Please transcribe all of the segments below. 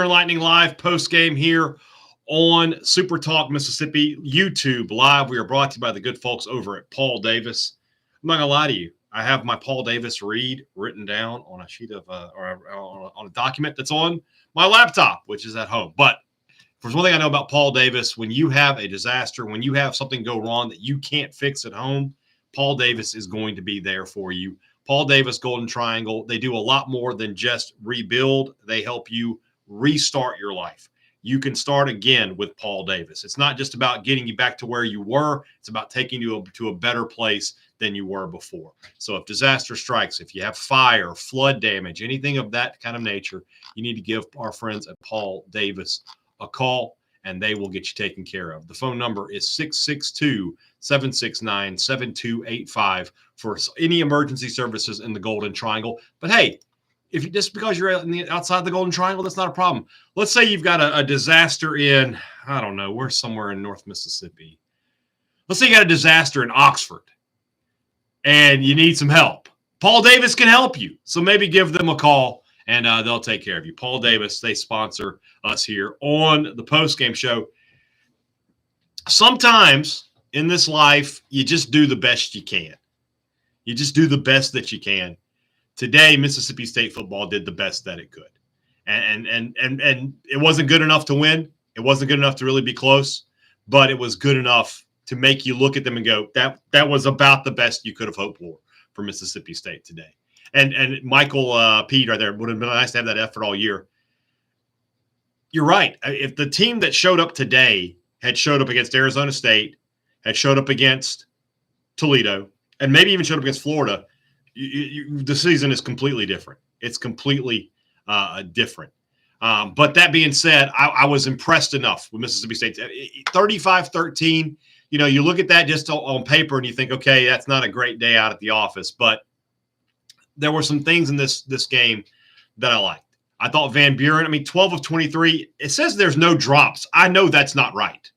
Lightning Live post-game here on SuperTalk Mississippi YouTube Live. We are brought to you by the good folks over at Paul Davis. I'm not going to lie to you. I have my Paul Davis read written down on a sheet of on a document that's on my laptop, which is at home. But there's one thing I know about Paul Davis. When you have a disaster, when you have something go wrong that you can't fix at home, Paul Davis is going to be there for you. Paul Davis Golden Triangle, they do a lot more than just rebuild. They help you restart your life. You can start again with Paul Davis. It's not just about getting you back to where you were. It's about taking you to a better place than you were before. So if disaster strikes, if you have fire, flood damage, anything of that kind of nature, you need to give our friends at Paul Davis a call, and they will get you taken care of. The phone number is 662-769-7285 for any emergency services in the Golden Triangle. But hey, if you, just because you're outside the Golden Triangle, that's not a problem. Let's say you've got a disaster in, I don't know, we're somewhere in North Mississippi. Let's say you got a disaster in Oxford and you need some help. Paul Davis can help you. So maybe give them a call and they'll take care of you. Paul Davis, they sponsor us here on the postgame show. Sometimes in this life, you just do the best you can. You just do the best that you can. Today, Mississippi State football did the best that it could. And it wasn't good enough to win. It wasn't good enough to really be close, but it was good enough to make you look at them and go, that was about the best you could have hoped for Mississippi State today. And Michael Pete right there, would have been nice to have that effort all year. You're right. If the team that showed up today had showed up against Arizona State, had showed up against Toledo, and maybe even showed up against Florida, the season is completely different. It's completely different. But that being said, I was impressed enough with Mississippi State. 35-13, you look at that just on paper and you think, okay, that's not a great day out at the office. But there were some things in this game that I liked. I thought Van Buren, 12 of 23. It says there's no drops. I know that's not right.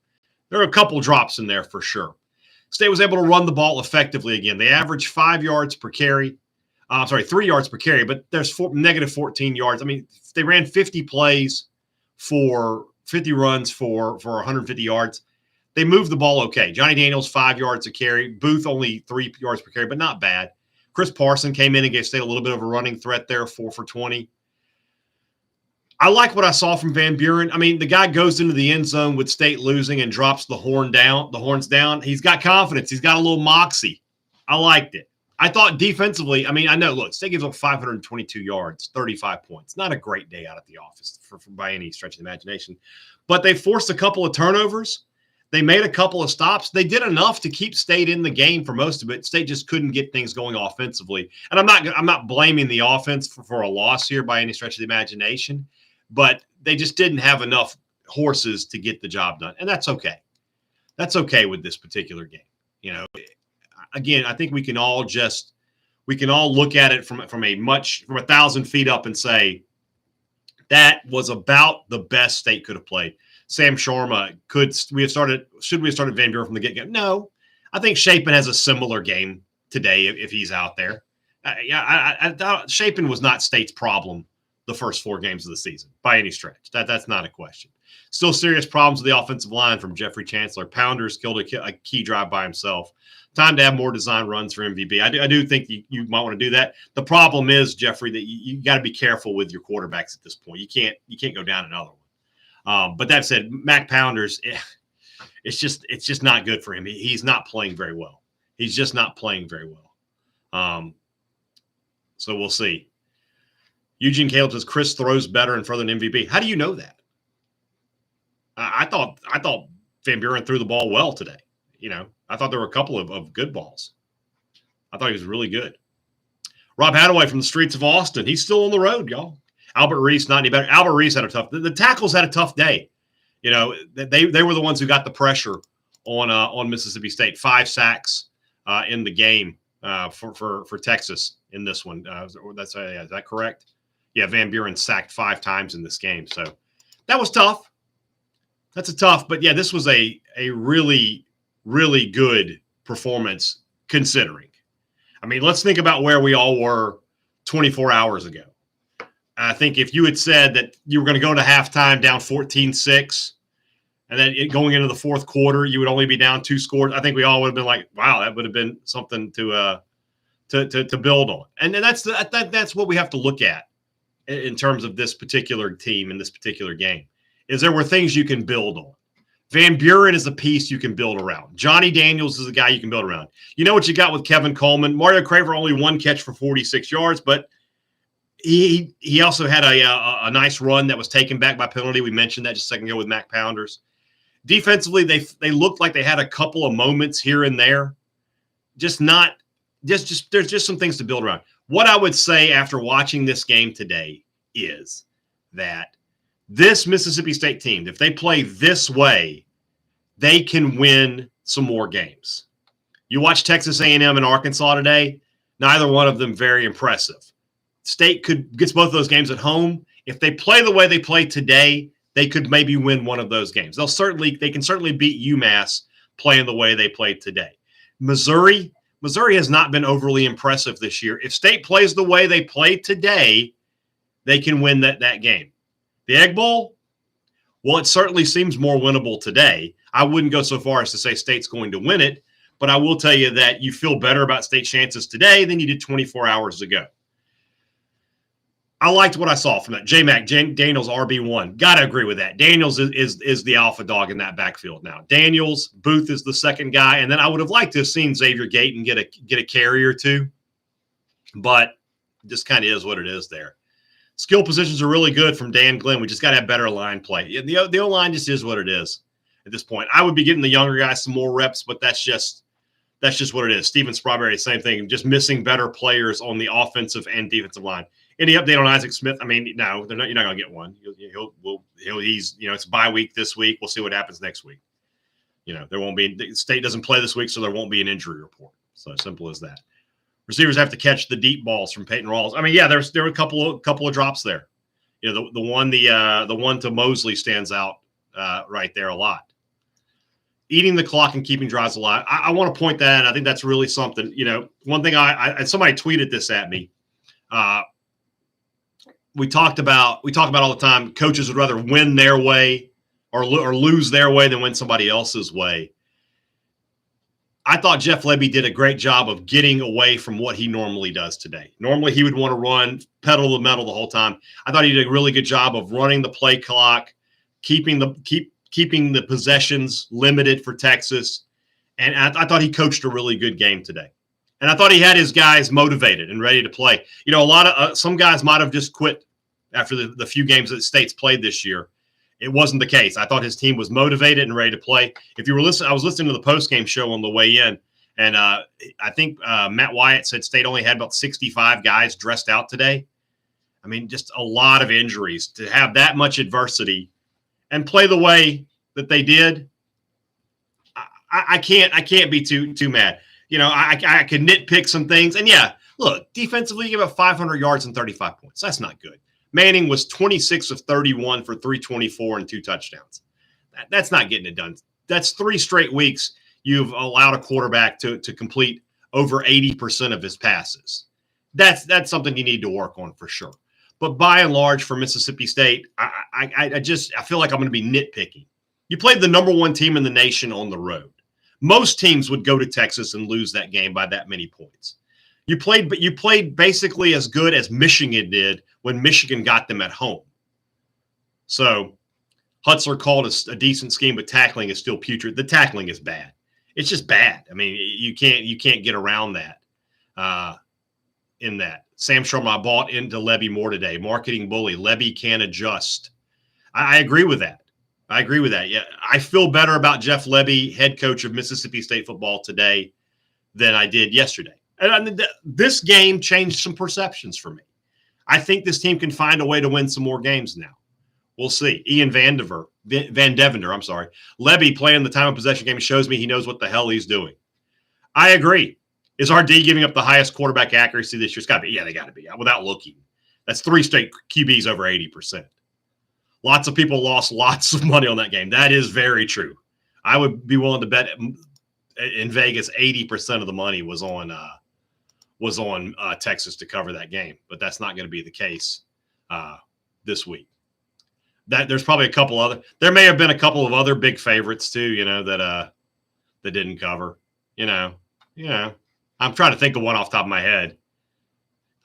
There are a couple drops in there for sure. State was able to run the ball effectively again. They averaged 5 yards per carry. 3 yards per carry, but there's negative 14 yards. They ran 50 plays for 50 runs for 150 yards. They moved the ball okay. Johnny Daniels, 5 yards a carry. Booth, only 3 yards per carry, but not bad. Chris Parson came in and gave State a little bit of a running threat there, 4 for 20. I like what I saw from Van Buren. The guy goes into the end zone with State losing and drops the horns down. He's got confidence. He's got a little moxie. I liked it. I thought defensively, I know, look, State gives up 522 yards, 35 points. Not a great day out at the office by any stretch of the imagination. But they forced a couple of turnovers. They made a couple of stops. They did enough to keep State in the game for most of it. State just couldn't get things going offensively. And I'm not blaming the offense for a loss here by any stretch of the imagination. But they just didn't have enough horses to get the job done. And that's okay. That's okay with this particular game. Again, I think we can all look at it from 1,000 feet up and say that was about the best State could have played. Sam Sharma, should we have started Van Buren from the get-go? No. I think Shapen has a similar game today if he's out there. Shapen was not State's problem the first 4 games of the season by any stretch. That's not a question. Still serious problems with the offensive line from Jeffrey Chancellor. Pounders killed a key drive by himself. Time to have more design runs for MVP. I do think you might want to do that. The problem is, Jeffrey, that you got to be careful with your quarterbacks at this point. You can't go down another one. But that said, Mac Pounders, it's just not good for him. He's not playing very well. He's just not playing very well. So we'll see. Eugene Caleb says Chris throws better and further than MVP. How do you know that? I thought Van Buren threw the ball well today. I thought there were a couple of good balls. I thought he was really good. Rob Hadaway from the streets of Austin. He's still on the road, y'all. Albert Reese, not any better. Albert Reese had a tough – the tackles had a tough day. They were the ones who got the pressure on Mississippi State. 5 sacks in the game for Texas in this one. Is that correct? Yeah, Van Buren sacked 5 times in this game. So that was tough. That's a tough. But, yeah, this was a really, really good performance considering. Let's think about where we all were 24 hours ago. I think if you had said that you were going to go to halftime down 14-6, and then going into the fourth quarter, you would only be down 2 scores, I think we all would have been like, wow, that would have been something to build on. And that's what we have to look at in terms of this particular team in this particular game, is there were things you can build on. Van Buren is a piece you can build around. Johnny Daniels is a guy you can build around. You know what you got with Kevin Coleman. Mario Craver only 1 catch for 46 yards, but he also had a nice run that was taken back by penalty. We mentioned that just a second ago with Mac Pounders. Defensively, they looked like they had a couple of moments here and there. There's just some things to build around. What I would say after watching this game today is that this Mississippi State team, if they play this way, they can win some more games. You watch Texas A&M and Arkansas today, neither one of them very impressive. State gets both of those games at home. If they play the way they play today, they could maybe win one of those games. They can certainly beat UMass playing the way they played today. Missouri has not been overly impressive this year. If State plays the way they played today, they can win that game. The Egg Bowl, well, it certainly seems more winnable today. I wouldn't go so far as to say State's going to win it, but I will tell you that you feel better about State's chances today than you did 24 hours ago. I liked what I saw from that. Daniels, RB1. Got to agree with that. Daniels is the alpha dog in that backfield now. Daniels, Booth is the second guy, and then I would have liked to have seen Xavier Gayton get a carry or two, but just kind of is what it is there. Skill positions are really good from Dan Glenn. We just got to have better line play. The O-line just is what it is at this point. I would be getting the younger guys some more reps, but that's just what it is. Steven Strawberry, same thing, just missing better players on the offensive and defensive line. Any update on Isaac Smith? I mean, no, you're not going to get one. He's it's a bye week this week. We'll see what happens next week. There won't be. State doesn't play this week, so there won't be an injury report. So simple as that. Receivers have to catch the deep balls from Peyton Rawls. I mean, yeah, there were a couple of drops there. The one to Mosley stands out right there a lot. Eating the clock and keeping drives alive. I want to point that out. I think that's really something. One thing somebody tweeted this at me. We talk about all the time. Coaches would rather win their way or lose their way than win somebody else's way. I thought Jeff Lebby did a great job of getting away from what he normally does today. Normally, he would want to run pedal to the metal the whole time. I thought he did a really good job of running the play clock, keeping the possessions limited for Texas, and I thought he coached a really good game today. And I thought he had his guys motivated and ready to play. A lot of some guys might have just quit after the few games that State's played this year. It wasn't the case. I thought his team was motivated and ready to play. If you were listening, I was listening to the postgame show on the way in, and I think Matt Wyatt said State only had about 65 guys dressed out today. I mean, just a lot of injuries. To have that much adversity and play the way that they did, I can't be too mad. I could nitpick some things. And, yeah, look, defensively, you give up 500 yards and 35 points. That's not good. Manning was 26 of 31 for 324 and 2 touchdowns. That's not getting it done. That's 3 straight weeks you've allowed a quarterback to complete over 80% of his passes. That's something you need to work on for sure. But by and large, for Mississippi State, I feel like I'm going to be nitpicking. You played the number 1 team in the nation on the road. Most teams would go to Texas and lose that game by that many points. You played basically as good as Michigan did when Michigan got them at home. So Hutzler called a decent scheme, but tackling is still putrid. The tackling is bad. It's just bad. I mean, you can't get around that. In that, Sam Sherman, I bought into Lebby more today. Marketing bully. Lebby can adjust. I agree with that. Yeah, I feel better about Jeff Lebby, head coach of Mississippi State football today, than I did yesterday. And this game changed some perceptions for me. I think this team can find a way to win some more games now. We'll see. Ian Van Devender, I'm sorry. Lebby playing the time of possession game shows me he knows what the hell he's doing. I agree. Is RD giving up the highest quarterback accuracy this year? It's got to be. Yeah, they got to be. Without looking. That's 3 straight QBs over 80%. Lots of people lost lots of money on that game. That is very true. I would be willing to bet in Vegas 80% of the money was on Texas to cover that game, but that's not going to be the case this week. That there's probably there may have been a couple of other big favorites too, that didn't cover. I'm trying to think of one off the top of my head.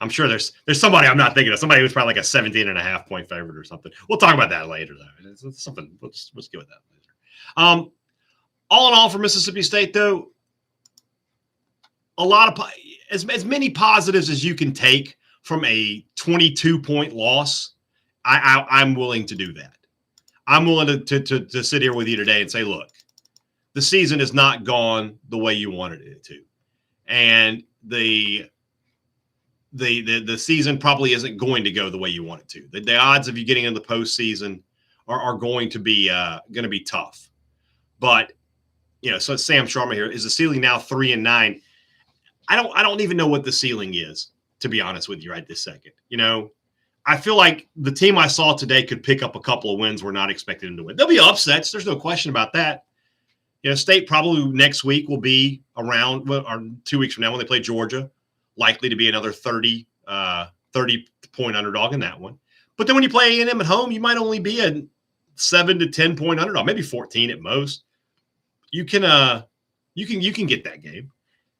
I'm sure there's somebody I'm not thinking of. Somebody who's probably like a 17.5 point favorite or something. We'll talk about that later, though. It's something. Let's get with that later. All in all, for Mississippi State, though, a lot of as many positives as you can take from a 22-point loss. I'm willing to do that. I'm willing to sit here with you today and say, look, the season has not gone the way you wanted it to, and the season probably isn't going to go the way you want it to. The odds of you getting in the postseason are going to be tough. But so it's Sam Sharma here. Is the ceiling now 3-9? I don't even know what the ceiling is, to be honest with you, right this second. I feel like the team I saw today could pick up a couple of wins we're not expecting them to win. There'll be upsets. There's no question about that. State probably next week will be around, or 2 weeks from now when they play Georgia, likely to be another 30-point underdog in that one. But then when you play A&M at home, you might only be a 7 to 10 point underdog, maybe 14 at most. You can get that game.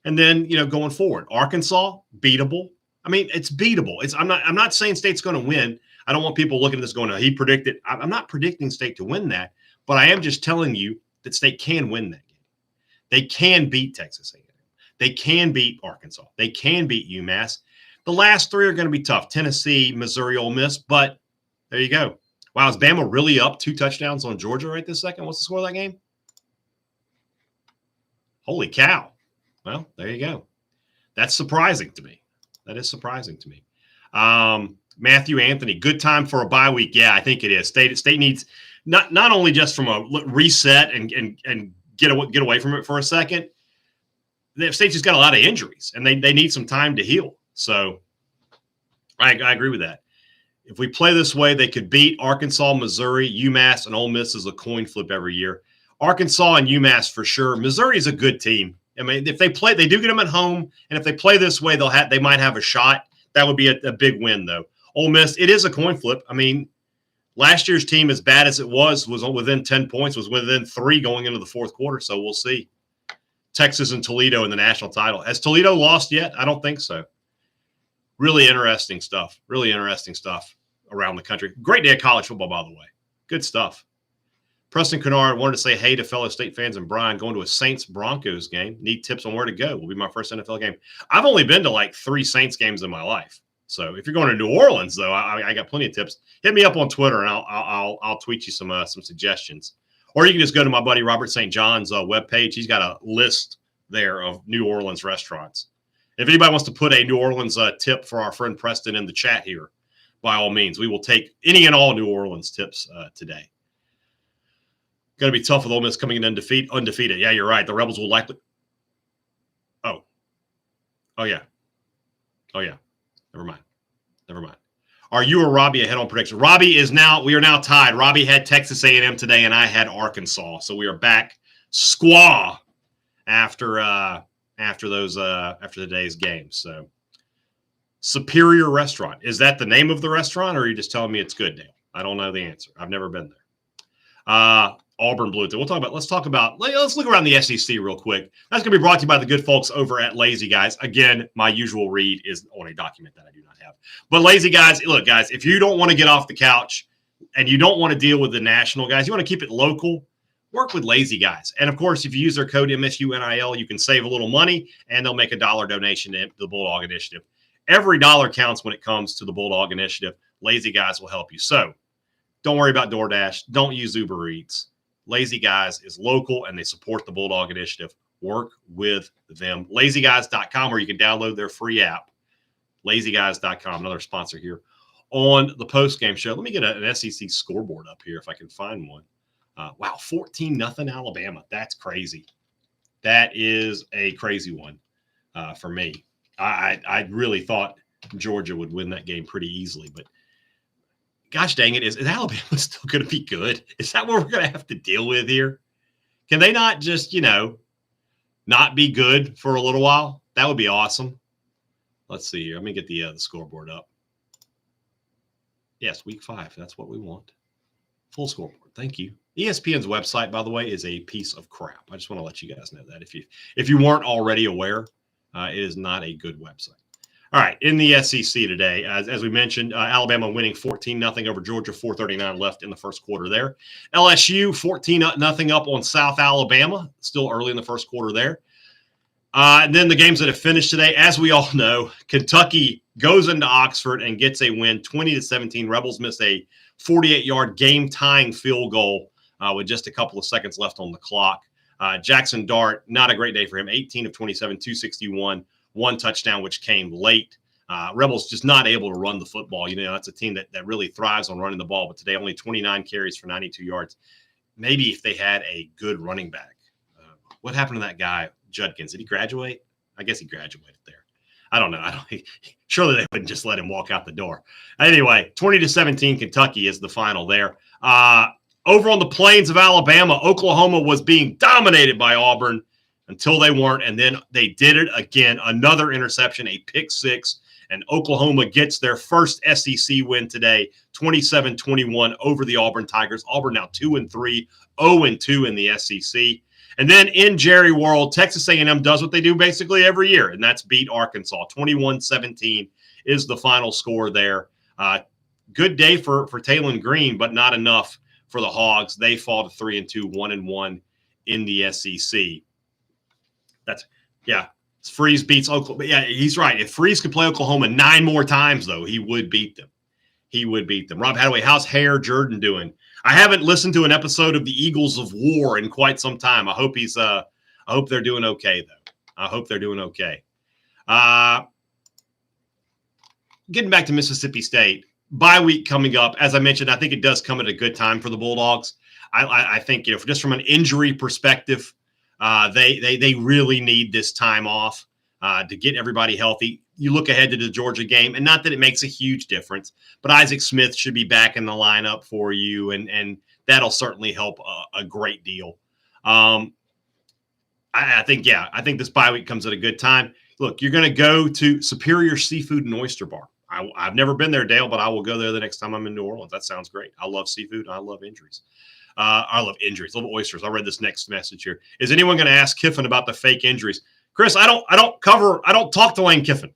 And then, going forward, Arkansas, beatable. I mean, it's beatable. I'm not saying State's going to win. I don't want people looking at this going, he predicted. I'm not predicting State to win that, but I am just telling you that State can win that game. They can beat Texas A&M. They can beat Arkansas. They can beat UMass. The last three are going to be tough. Tennessee, Missouri, Ole Miss, but there you go. Wow, is Bama really up 2 touchdowns on Georgia right this second? What's the score of that game? Holy cow. Well, there you go. That's surprising to me. That is surprising to me. Matthew Anthony, good time for a bye week. Yeah, I think it is. State needs not only just from a reset and get away from it for a second. The State just got a lot of injuries, and they need some time to heal. So I agree with that. If we play this way, they could beat Arkansas, Missouri, UMass, and Ole Miss is a coin flip every year. Arkansas and UMass for sure. Missouri is a good team. I mean, if they do get them at home, and if they play this way, they might have a shot. That would be a big win, though. Ole Miss, it is a coin flip. I mean, last year's team, as bad as it was within 10 points, was within 3 going into the fourth quarter. So we'll see. Texas and Toledo in the national title. Has Toledo lost yet? I don't think so. Really interesting stuff. Really interesting stuff around the country. Great day of college football, by the way. Good stuff. Preston Kennard wanted to say hey to fellow State fans and Brian going to a Saints-Broncos game. Need tips on where to go. Will be my first NFL game. I've only been to like 3 Saints games in my life. So if you're going to New Orleans, though, I got plenty of tips. Hit me up on Twitter, and I'll tweet you some suggestions. Or you can just go to my buddy Robert St. John's webpage. He's got a list there of New Orleans restaurants. If anybody wants to put a New Orleans tip for our friend Preston in the chat here, by all means, we will take any and all New Orleans tips today. Going to be tough with Ole Miss coming in undefeated. Yeah, you're right. The Rebels will likely. Oh yeah. Never mind. Are you or Robbie ahead on prediction? Robbie we are now tied. Robbie had Texas A&M today, and I had Arkansas. So we are back squaw after today's games. So Superior Restaurant. Is that the name of the restaurant, or are you just telling me it's good, Dale? I don't know the answer. I've never been there. Auburn Blue. Let's look around the SEC real quick. That's going to be brought to you by the good folks over at Lazy Guys. Again, my usual read is on a document that I do not have. But Lazy Guys, look, guys, if you don't want to get off the couch and you don't want to deal with the national guys, you want to keep it local, work with Lazy Guys. And, of course, if you use their code MSUNIL, you can save a little money, and they'll make a $1 donation to the Bulldog Initiative. Every dollar counts when it comes to the Bulldog Initiative. Lazy Guys will help you. So don't worry about DoorDash. Don't use Uber Eats. Lazy Guys is local, and they support the Bulldog Initiative. Work with them. LazyGuys.com, where you can download their free app. LazyGuys.com, another sponsor here on the postgame show. Let me get an SEC scoreboard up here if I can find one. Wow, 14-0 Alabama. That's crazy. That is a crazy one for me. I really thought Georgia would win that game pretty easily, but gosh dang it, is Alabama still going to be good? Is that what we're going to have to deal with here? Can they not just, not be good for a little while? That would be awesome. Let's see here. Let me get the scoreboard up. Yes, week 5. That's what we want. Full scoreboard. Thank you. ESPN's website, by the way, is a piece of crap. I just want to let you guys know that if you weren't already aware, it is not a good website. All right, in the SEC today, as we mentioned, Alabama winning 14-0 over Georgia, 4:39 left in the first quarter there. LSU 14-0 up on South Alabama, still early in the first quarter there. And then the games that have finished today, as we all know, Kentucky goes into Oxford and gets a win, 20-17. Rebels miss a 48-yard game-tying field goal with just a couple of seconds left on the clock. Jackson Dart, not a great day for him, 18 of 27, 261, one touchdown, which came late. Rebels just not able to run the football. You know, that's a team that really thrives on running the ball, but today only 29 carries for 92 yards. Maybe if they had a good running back. What happened to that guy, Judkins? Did he graduate? I guess he graduated there. I don't know. Surely they wouldn't just let him walk out the door. Anyway, 20-17 Kentucky is the final there. Over on the plains of Alabama, Oklahoma was being dominated by Auburn until they weren't, and then they did it again. Another interception, a pick six, and Oklahoma gets their first SEC win today, 27-21 over the Auburn Tigers. Auburn now 2-3, 0-2 in the SEC. And then in Jerry World, Texas A&M does what they do basically every year, and that's beat Arkansas. 21-17 is the final score there. Good day for Taylon Green, but not enough for the Hogs. They fall to 3-2, 1-1 in the SEC. Freeze beats Oklahoma. Yeah, he's right. If Freeze could play Oklahoma 9 more times, though, he would beat them. Rob Hadaway, how's Hare Jordan doing? I haven't listened to an episode of the Eagles of War in quite some time. I hope they're doing okay, though. I hope they're doing okay. Getting back to Mississippi State, bye week coming up. As I mentioned, I think it does come at a good time for the Bulldogs. I think, just from an injury perspective, they really need this time off to get everybody healthy. You look ahead to the Georgia game, and not that it makes a huge difference, but Isaac Smith should be back in the lineup for you, and that'll certainly help a great deal. I think this bye week comes at a good time. Look, you're going to go to Superior Seafood and Oyster Bar. I've never been there, Dale, but I will go there the next time I'm in New Orleans. That sounds great. I love seafood. I love injuries. I love oysters. I read this next message here. Is anyone going to ask Kiffin about the fake injuries? Chris, I don't talk to Lane Kiffin.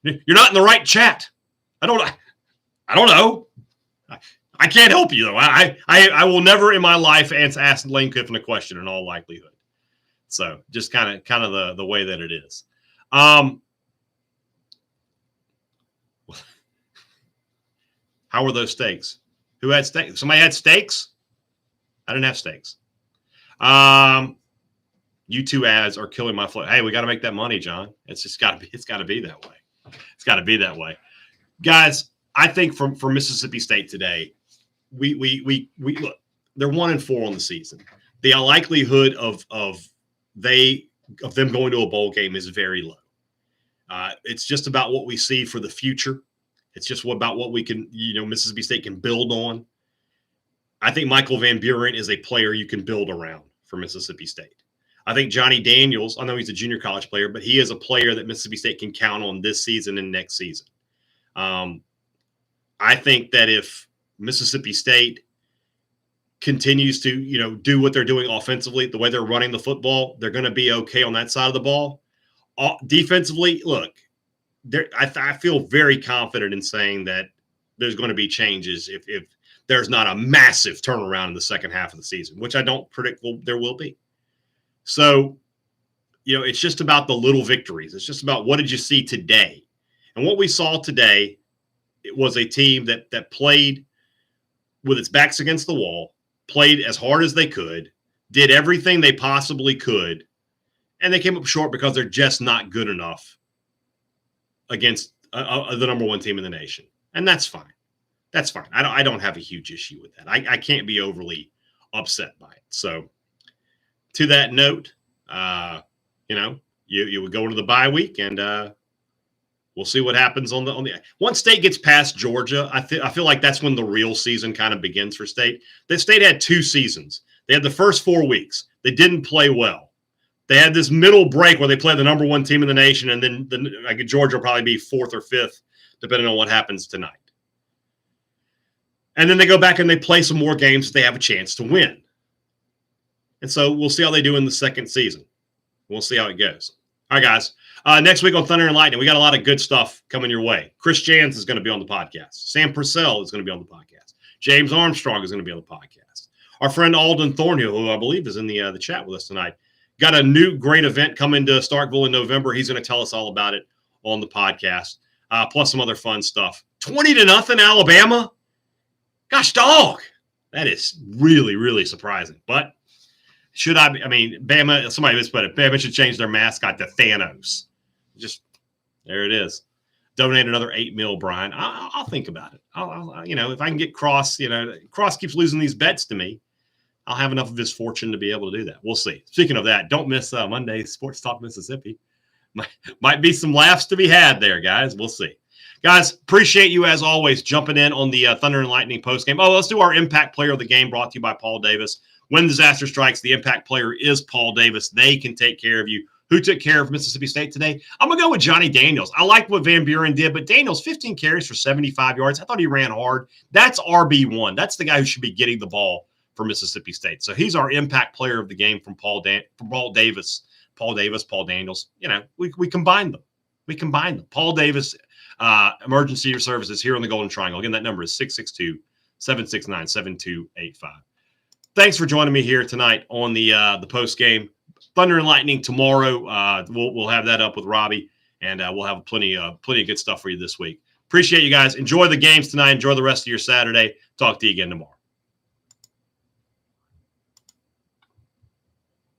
You're not in the right chat. I don't know. I can't help you, though. I will never in my life ask Lane Kiffin a question in all likelihood. So just kind of the way that it is. How were those steaks? Who had steaks? Somebody had steaks? I didn't have steaks. YouTube ads are killing my flow. Hey, we got to make that money, John. It's got to be that way. It's got to be that way. Guys, I think for Mississippi State today, we look, they're 1-4 on the season. The likelihood of them going to a bowl game is very low. It's just about what we see for the future. It's just about what we can, Mississippi State can build on. I think Michael Van Buren is a player you can build around for Mississippi State. I think Johnny Daniels, I know he's a junior college player, but he is a player that Mississippi State can count on this season and next season. I think that if Mississippi State continues to, do what they're doing offensively, the way they're running the football, they're going to be okay on that side of the ball. Defensively, look, I feel very confident in saying that there's going to be changes if there's not a massive turnaround in the second half of the season, which I don't predict there will be. So, it's just about the little victories. It's just about what did you see today? And what we saw today, it was a team that played with its backs against the wall, played as hard as they could, did everything they possibly could, and they came up short because they're just not good enough against the number one team in the nation. And that's fine. That's fine. I don't have a huge issue with that. I can't be overly upset by it. So to that note, you would go into the bye week, and we'll see what happens on the once State gets past Georgia. I feel like that's when the real season kind of begins for State. The State had 2 seasons. They had the first 4 weeks. They didn't play well. They had this middle break where they played the number one team in the nation, and then Georgia will probably be 4th or 5th, depending on what happens tonight. And then they go back and they play some more games that they have a chance to win. And so we'll see how they do in the second season. We'll see how it goes. All right, guys. Next week on Thunder and Lightning, we got a lot of good stuff coming your way. Chris Jans is going to be on the podcast. Sam Purcell is going to be on the podcast. James Armstrong is going to be on the podcast. Our friend Alden Thornhill, who I believe is in the chat with us tonight, got a new great event coming to Starkville in November. He's going to tell us all about it on the podcast, plus some other fun stuff. 20-0 Alabama? Gosh, dog. That is really, really surprising. But should I mean, Bama, somebody misput it. Bama should change their mascot to Thanos. Just, there it is. Donate another $8 million, Brian. I'll think about it. I'll if I can get Cross, Cross keeps losing these bets to me. I'll have enough of his fortune to be able to do that. We'll see. Speaking of that, don't miss Monday's Sports Talk Mississippi. Might be some laughs to be had there, guys. We'll see. Guys, appreciate you as always jumping in on the Thunder and Lightning postgame. Oh, let's do our impact player of the game brought to you by Paul Davis. When disaster strikes, the impact player is Paul Davis. They can take care of you. Who took care of Mississippi State today? I'm going to go with Johnny Daniels. I like what Van Buren did, but Daniels, 15 carries for 75 yards. I thought he ran hard. That's RB1. That's the guy who should be getting the ball for Mississippi State. So he's our impact player of the game from Paul Davis. Paul Daniels. We combined them. Paul Davis, Emergency Services here on the Golden Triangle. Again, that number is 662-769-7285. Thanks for joining me here tonight on the post game. Thunder and Lightning tomorrow. We'll have that up with Robbie, and we'll have plenty of good stuff for you this week. Appreciate you guys. Enjoy the games tonight. Enjoy the rest of your Saturday. Talk to you again tomorrow.